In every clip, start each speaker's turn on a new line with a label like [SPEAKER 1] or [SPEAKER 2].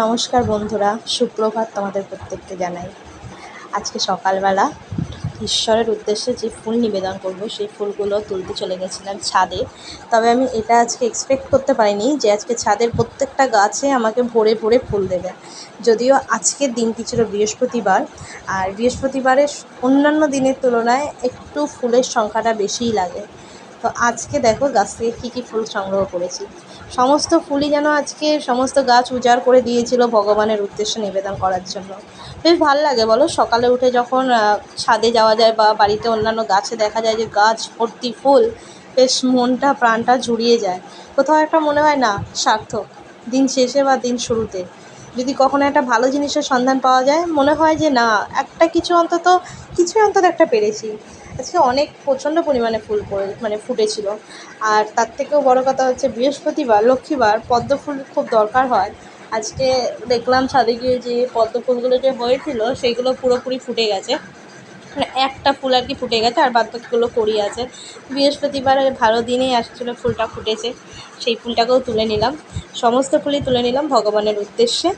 [SPEAKER 1] নমস্কার বন্ধুরা, সুপ্রভাত তোমাদের প্রত্যেককে জানাই। আজকে সকালবেলা ঈশ্বরের উদ্দেশ্যে যে ফুল নিবেদন করব সেই ফুলগুলো তুলতে চলে গেছিলাম ছাদে। তবে আমি এটা আজকে এক্সপেক্ট করতে পারিনি যে আজকে ছাদের প্রত্যেকটা গাছে আমাকে ভরে ভরে ফুল দেবে। যদিও আজকের দিনটি ছিল বৃহস্পতিবার, আর বৃহস্পতিবারের অন্যান্য দিনের তুলনায় একটু ফুলের সংখ্যাটা বেশিই লাগে। তো আজকে দেখো গাছ থেকে কী কী ফুল সংগ্রহ করেছি। সমস্ত ফুলই যেন আজকে সমস্ত গাছ উজাড় করে দিয়েছিল ভগবানের উদ্দেশ্যে নিবেদন করার জন্য। বেশ ভালো লাগে বলো, সকালে উঠে যখন ছাদে যাওয়া যায় বা বাড়িতে অন্যান্য গাছে দেখা যায় যে গাছ ভর্তি ফুল, বেশ মনটা প্রাণটা জুড়িয়ে যায়। কোথাও একটা মনে হয় না সার্থক, দিন শেষে বা দিন শুরুতে যদি কখনো একটা ভালো জিনিসের সন্ধান পাওয়া যায়, মনে হয় যে না একটা কিছুই অন্তত একটা পেরেছি। আজকে অনেক প্রচণ্ড পরিমাণে ফুল ফুটেছিল। আর তার থেকেও বড় কথা হচ্ছে বৃহস্পতিবার, লক্ষ্মীবার পদ্ম ফুল খুব দরকার হয়। আজকে দেখলাম ছাদে গিয়ে যে পদ্ম ফুলগুলো যে হয়েছিল সেইগুলো পুরোপুরি ফুটে গেছে, মানে একটা ফুল আর কি ফুটে গেছে, আর বাদ বাকিগুলো কড়ি আছে। বৃহস্পতিবার ভালো দিনেই আসছিলো, ফুলটা ফুটেছে, সেই ফুলটাকেও তুলে নিলাম। সমস্ত ফুলই তুলে নিলাম ভগবানের উদ্দেশ্যে।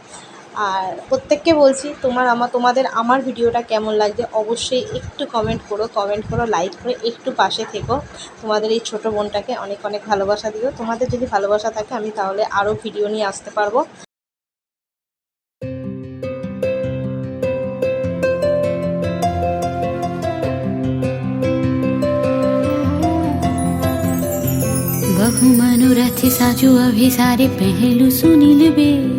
[SPEAKER 1] আর প্রত্যেককে বলছি তোমাদের আমার ভিডিওটা কেমন লাগছে অবশ্যই একটু কমেন্ট করো, লাইক করে একটু পাশে থেকো। তোমাদের এই ছোটো বোনটাকে অনেক অনেক ভালোবাসা দিও। তোমাদের যদি ভালোবাসা থাকে আমি তাহলে আরও ভিডিও নিয়ে আসতে পারবো।
[SPEAKER 2] बहु मनोरथ साजु अभिसारे पहलू सुनील बे।